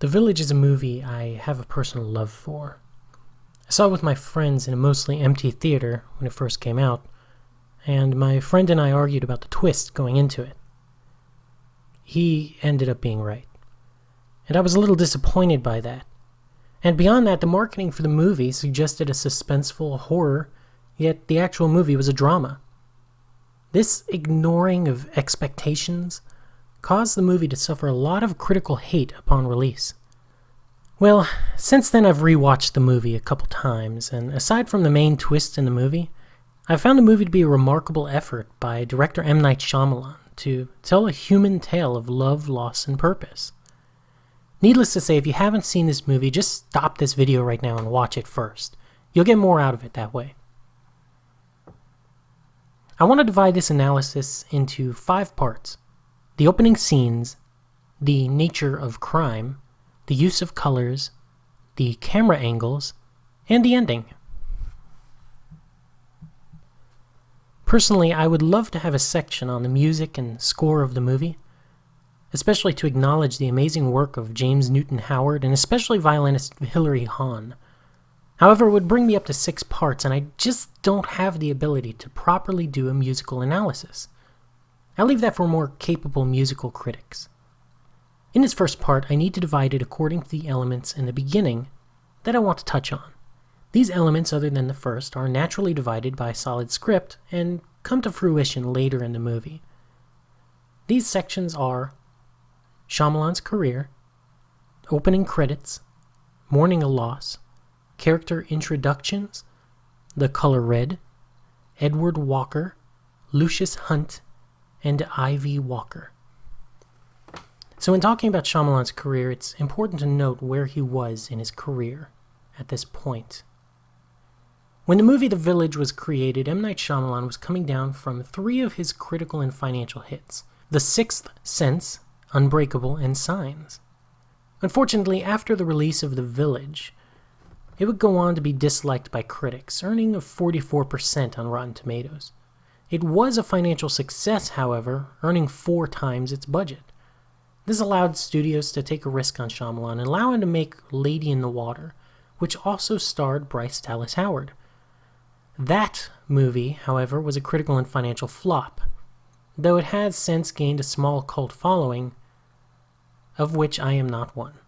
The Village is a movie I have a personal love for. I saw it with my friends in a mostly empty theater when it first came out, and my friend and I argued about the twist going into it. He ended up being right, and I was a little disappointed by that. And beyond that, the marketing for the movie suggested a suspenseful horror, yet the actual movie was a drama. This ignoring of expectations caused the movie to suffer a lot of critical hate upon release. Well, since then I've rewatched the movie a couple times, and aside from the main twist in the movie, I found the movie to be a remarkable effort by director M. Night Shyamalan to tell a human tale of love, loss, and purpose. Needless to say, if you haven't seen this movie, just stop this video right now and watch it first. You'll get more out of it that way. I want to divide this analysis into 5 parts: the opening scenes, the nature of crime, the use of colors, the camera angles, and the ending. Personally, I would love to have a section on the music and score of the movie, especially to acknowledge the amazing work of James Newton Howard and especially violinist Hilary Hahn. However, it would bring me up to 6 parts, and I just don't have the ability to properly do a musical analysis. I'll leave that for more capable musical critics. In this first part, I need to divide it according to the elements in the beginning that I want to touch on. These elements, other than the first, are naturally divided by a solid script and come to fruition later in the movie. These sections are Shyamalan's career, opening credits, Mourning a Loss, character introductions, The Color Red, Edward Walker, Lucius Hunt, and Ivy Walker. So in talking about Shyamalan's career, it's important to note where he was in his career at this point. When the movie The Village was created, M. Night Shyamalan was coming down from 3 of his critical and financial hits: The Sixth Sense, Unbreakable, and Signs. Unfortunately, after the release of The Village, it would go on to be disliked by critics, earning a 44% on Rotten Tomatoes. It was a financial success, however, earning 4 times its budget. This allowed studios to take a risk on Shyamalan and allow him to make Lady in the Water, which also starred Bryce Dallas Howard. That movie, however, was a critical and financial flop, though it has since gained a small cult following, of which I am not one.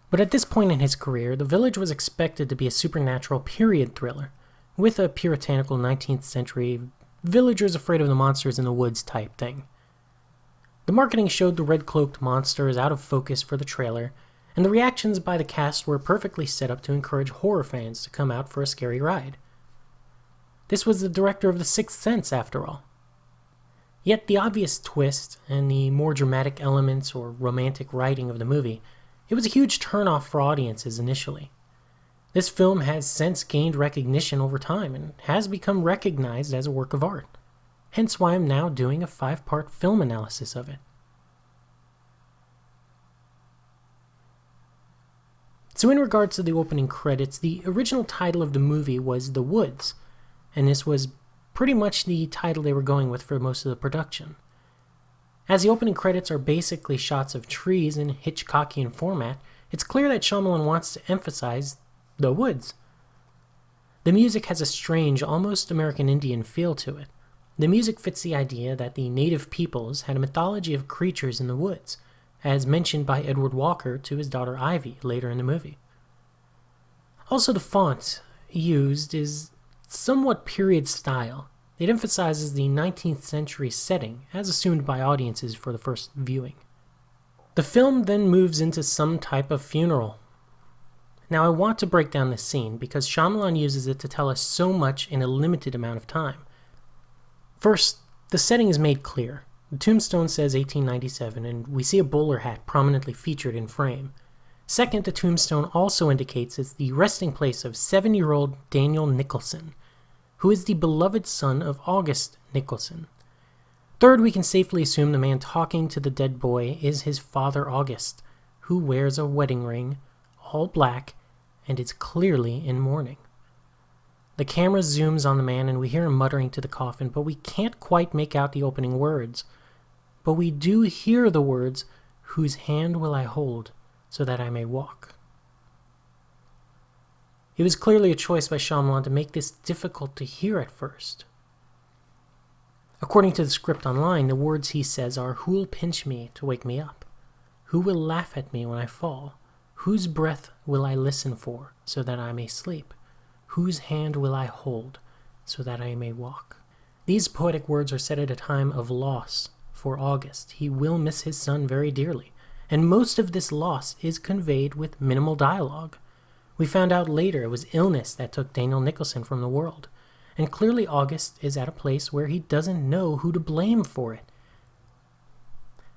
But at this point in his career, The Village was expected to be a supernatural period thriller, with a puritanical 19th century villagers afraid of the monsters in the woods type thing. The marketing showed the red-cloaked monster as out of focus for the trailer, and the reactions by the cast were perfectly set up to encourage horror fans to come out for a scary ride. This was the director of The Sixth Sense, after all. Yet the obvious twist, and the more dramatic elements or romantic writing of the movie, it was a huge turnoff for audiences initially. This film has since gained recognition over time and has become recognized as a work of art, hence why I'm now doing a 5-part film analysis of it. So in regards to the opening credits, the original title of the movie was The Woods, and this was pretty much the title they were going with for most of the production. As the opening credits are basically shots of trees in Hitchcockian format, it's clear that Shyamalan wants to emphasize the woods. The music has a strange, almost American Indian feel to it. The music fits the idea that the native peoples had a mythology of creatures in the woods, as mentioned by Edward Walker to his daughter Ivy later in the movie. Also, the font used is somewhat period style. It emphasizes the 19th century setting, as assumed by audiences for the first viewing. The film then moves into some type of funeral. Now I want to break down this scene because Shyamalan uses it to tell us so much in a limited amount of time. First, the setting is made clear. The tombstone says 1897, and we see a bowler hat prominently featured in frame. Second, the tombstone also indicates it's the resting place of 7-year-old Daniel Nicholson, who is the beloved son of August Nicholson. Third, we can safely assume the man talking to the dead boy is his father August, who wears a wedding ring, all black, and is clearly in mourning. The camera zooms on the man and we hear him muttering to the coffin, but we can't quite make out the opening words. But we do hear the words, "Whose hand will I hold?" so that I may walk. It was clearly a choice by Shyamalan to make this difficult to hear at first. According to the script online, the words he says are, "Who'll pinch me to wake me up? Who will laugh at me when I fall? Whose breath will I listen for, so that I may sleep? Whose hand will I hold, so that I may walk?" These poetic words are said at a time of loss for August. He will miss his son very dearly, and most of this loss is conveyed with minimal dialogue. We found out later it was illness that took Daniel Nicholson from the world, and clearly August is at a place where he doesn't know who to blame for it.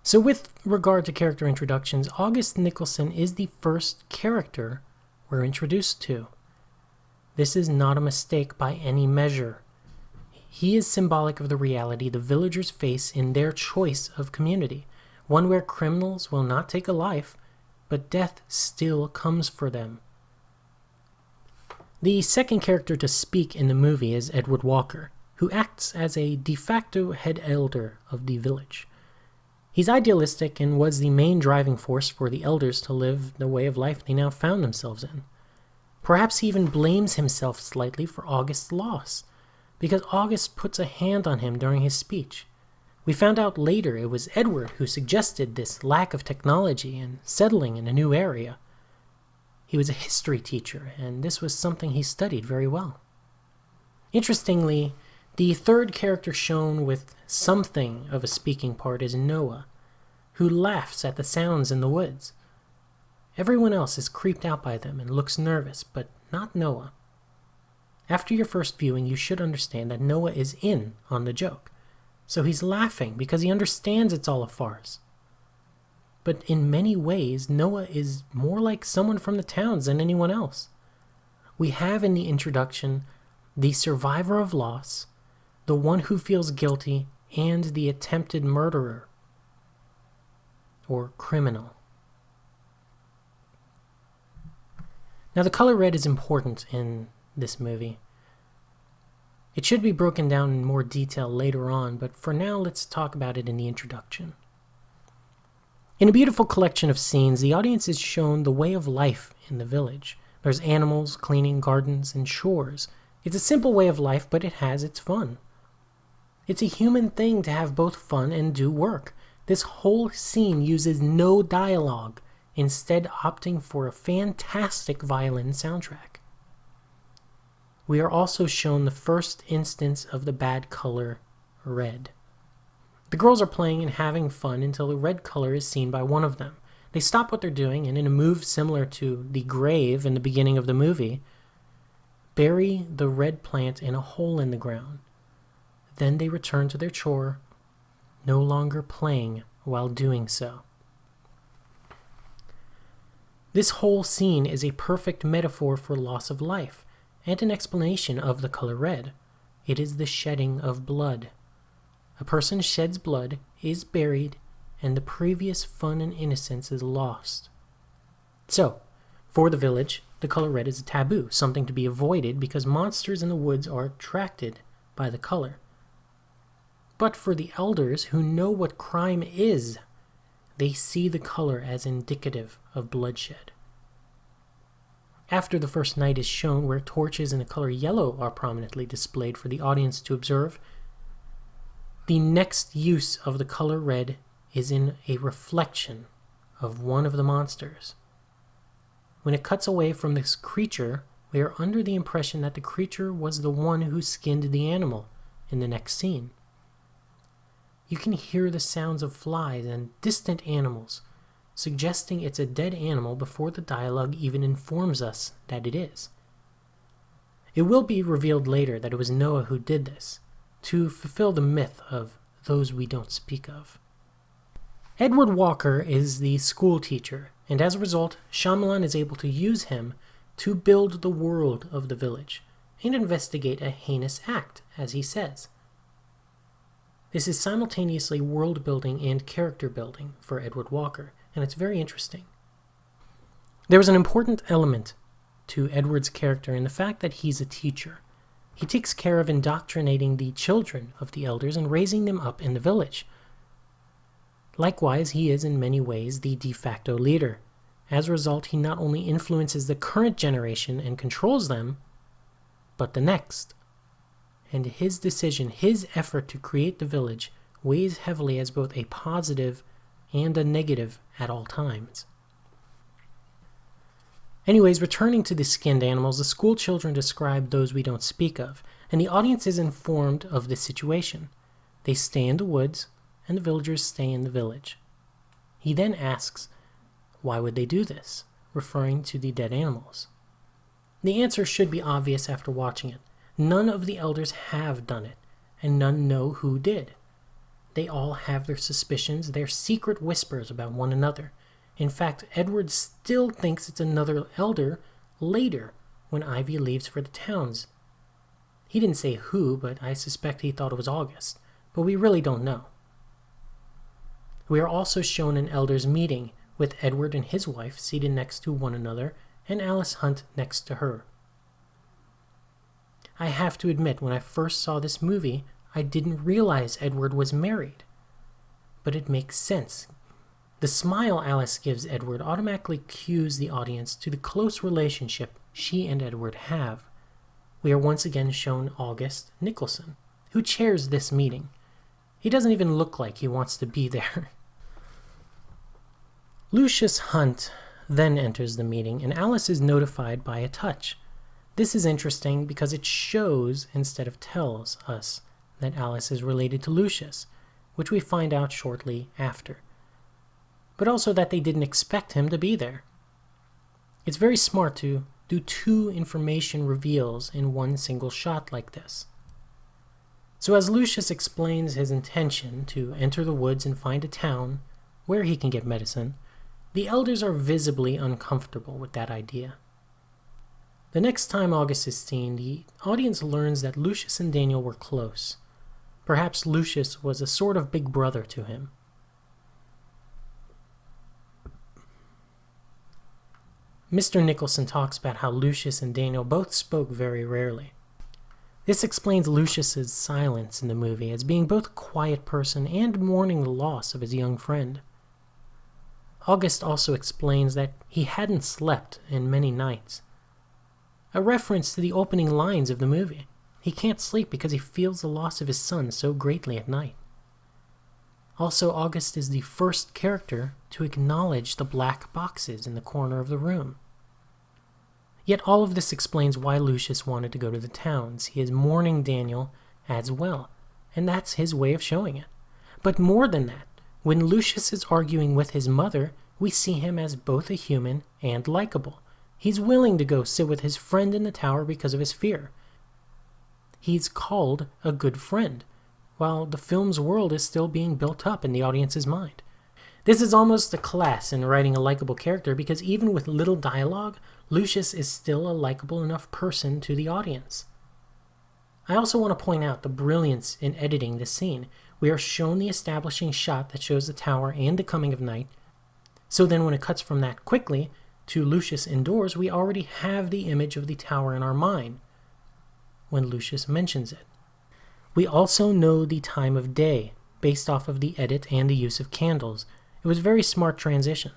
So with regard to character introductions, August Nicholson is the first character we're introduced to. This is not a mistake by any measure. He is symbolic of the reality the villagers face in their choice of community, one where criminals will not take a life, but death still comes for them. The second character to speak in the movie is Edward Walker, who acts as a de facto head elder of the village. He's idealistic and was the main driving force for the elders to live the way of life they now found themselves in. Perhaps he even blames himself slightly for August's loss, because August puts a hand on him during his speech. We found out later it was Edward who suggested this lack of technology and settling in a new area. He was a history teacher, and this was something he studied very well. Interestingly, the third character shown with something of a speaking part is Noah, who laughs at the sounds in the woods. Everyone else is creeped out by them and looks nervous, but not Noah. After your first viewing, you should understand that Noah is in on the joke, so he's laughing because he understands it's all a farce. But in many ways, Noah is more like someone from the towns than anyone else. We have in the introduction the survivor of loss, the one who feels guilty, and the attempted murderer, or criminal. Now, the color red is important in this movie. It should be broken down in more detail later on, but for now let's talk about it in the introduction. In a beautiful collection of scenes, the audience is shown the way of life in the village. There's animals, cleaning, gardens, and chores. It's a simple way of life, but it has its fun. It's a human thing to have both fun and do work. This whole scene uses no dialogue, instead opting for a fantastic violin soundtrack. We are also shown the first instance of the bad color, red. The girls are playing and having fun until the red color is seen by one of them. They stop what they're doing and in a move similar to the grave in the beginning of the movie, bury the red plant in a hole in the ground. Then they return to their chore, no longer playing while doing so. This whole scene is a perfect metaphor for loss of life, and an explanation of the color red. It is the shedding of blood. A person sheds blood, is buried, and the previous fun and innocence is lost. So, for the village, the color red is a taboo, something to be avoided because monsters in the woods are attracted by the color. But for the elders who know what crime is, they see the color as indicative of bloodshed. After the first night is shown where torches in the color yellow are prominently displayed for the audience to observe, the next use of the color red is in a reflection of one of the monsters. When it cuts away from this creature, we are under the impression that the creature was the one who skinned the animal in the next scene. You can hear the sounds of flies and distant animals, suggesting it's a dead animal before the dialogue even informs us that it is. It will be revealed later that it was Noah who did this, to fulfill the myth of those we don't speak of. Edward Walker is the school teacher, and as a result, Shyamalan is able to use him to build the world of the village and investigate a heinous act, as he says. This is simultaneously world building and character building for Edward Walker, and it's very interesting. There is an important element to Edward's character in the fact that he's a teacher. He takes care of indoctrinating the children of the elders and raising them up in the village. Likewise, he is in many ways the de facto leader. As a result, he not only influences the current generation and controls them, but the next. And his decision, his effort to create the village, weighs heavily as both a positive and a negative at all times. Anyways, returning to the skinned animals, the school children describe those we don't speak of, and the audience is informed of the situation. They stay in the woods, and the villagers stay in the village. He then asks, why would they do this, referring to the dead animals? The answer should be obvious after watching it. None of the elders have done it, and none know who did. They all have their suspicions, their secret whispers about one another. In fact, Edward still thinks it's another elder later when Ivy leaves for the towns. He didn't say who, but I suspect he thought it was August, but we really don't know. We are also shown an elders meeting, with Edward and his wife seated next to one another and Alice Hunt next to her. I have to admit, when I first saw this movie, I didn't realize Edward was married. But it makes sense. The smile Alice gives Edward automatically cues the audience to the close relationship she and Edward have. We are once again shown August Nicholson, who chairs this meeting. He doesn't even look like he wants to be there. Lucius Hunt then enters the meeting, and Alice is notified by a touch. This is interesting because it shows instead of tells us that Alice is related to Lucius, which we find out shortly after. But also that they didn't expect him to be there. It's very smart to do 2 information reveals in one single shot like this. So as Lucius explains his intention to enter the woods and find a town where he can get medicine, the elders are visibly uncomfortable with that idea. The next time August is seen, the audience learns that Lucius and Daniel were close. Perhaps Lucius was a sort of big brother to him. Mr. Nicholson talks about how Lucius and Daniel both spoke very rarely. This explains Lucius's silence in the movie as being both a quiet person and mourning the loss of his young friend. August also explains that he hadn't slept in many nights, a reference to the opening lines of the movie. He can't sleep because he feels the loss of his son so greatly at night. Also, August is the first character to acknowledge the black boxes in the corner of the room. Yet all of this explains why Lucius wanted to go to the towns. He is mourning Daniel as well, and that's his way of showing it. But more than that, when Lucius is arguing with his mother, we see him as both a human and likable. He's willing to go sit with his friend in the tower because of his fear. He's called a good friend, while the film's world is still being built up in the audience's mind. This is almost a class in writing a likable character because even with little dialogue, Lucius is still a likable enough person to the audience. I also want to point out the brilliance in editing this scene. We are shown the establishing shot that shows the tower and the coming of night. So then when it cuts from that quickly to Lucius indoors, we already have the image of the tower in our mind when Lucius mentions it. We also know the time of day based off of the edit and the use of candles. It was a very smart transition.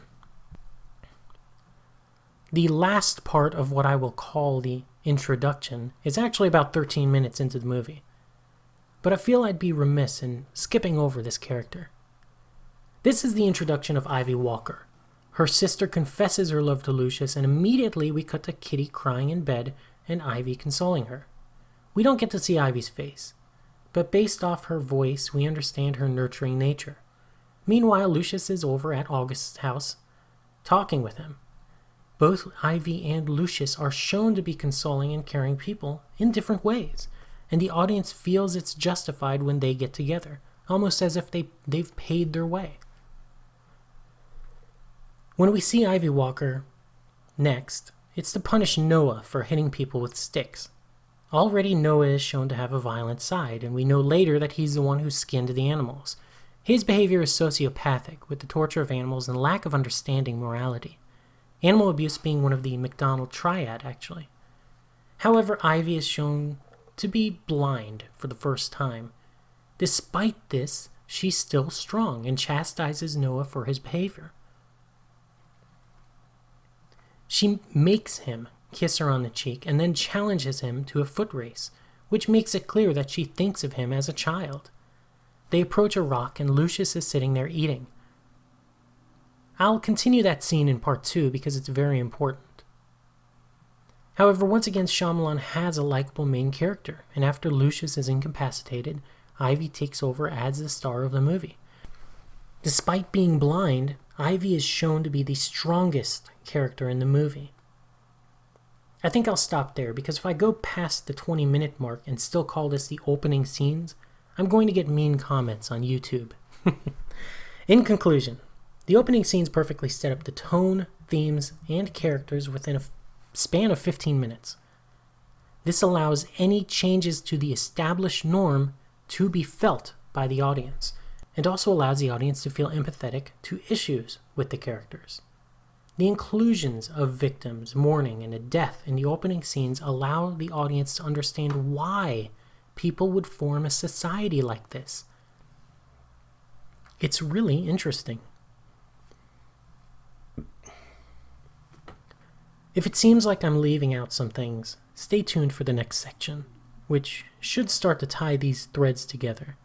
The last part of what I will call the introduction is actually about 13 minutes into the movie. But I feel I'd be remiss in skipping over this character. This is the introduction of Ivy Walker. Her sister confesses her love to Lucius, and immediately we cut to Kitty crying in bed and Ivy consoling her. We don't get to see Ivy's face, but based off her voice, we understand her nurturing nature. Meanwhile, Lucius is over at August's house, talking with him. Both Ivy and Lucius are shown to be consoling and caring people in different ways, and the audience feels it's justified when they get together, almost as if they've paid their way. When we see Ivy Walker next, it's to punish Noah for hitting people with sticks. Already Noah is shown to have a violent side, and we know later that he's the one who skinned the animals. His behavior is sociopathic, with the torture of animals and lack of understanding morality. Animal abuse being one of the McDonald triad, actually. However, Ivy is shown to be blind for the first time. Despite this, she's still strong and chastises Noah for his behavior. She makes him kiss her on the cheek and then challenges him to a foot race, which makes it clear that she thinks of him as a child. They approach a rock and Lucius is sitting there eating. I'll continue that scene in part 2 because it's very important. However, once again, Shyamalan has a likable main character, and after Lucius is incapacitated, Ivy takes over as the star of the movie. Despite being blind, Ivy is shown to be the strongest character in the movie. I think I'll stop there because if I go past the 20-minute mark and still call this the opening scenes, I'm going to get mean comments on YouTube. In conclusion, the opening scenes perfectly set up the tone, themes, and characters within a span of 15 minutes. This allows any changes to the established norm to be felt by the audience, and also allows the audience to feel empathetic to issues with the characters. The inclusions of victims, mourning, and a death in the opening scenes allow the audience to understand why people would form a society like this. It's really interesting. If it seems like I'm leaving out some things, stay tuned for the next section, which should start to tie these threads together.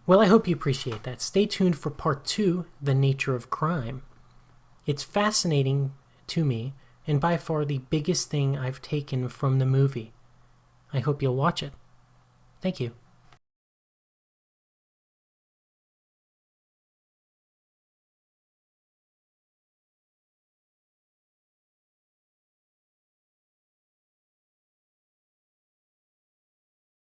Well, I hope you appreciate that. Stay tuned for part 2, The Nature of Crime. It's fascinating to me, and by far the biggest thing I've taken from the movie. I hope you'll watch it. Thank you.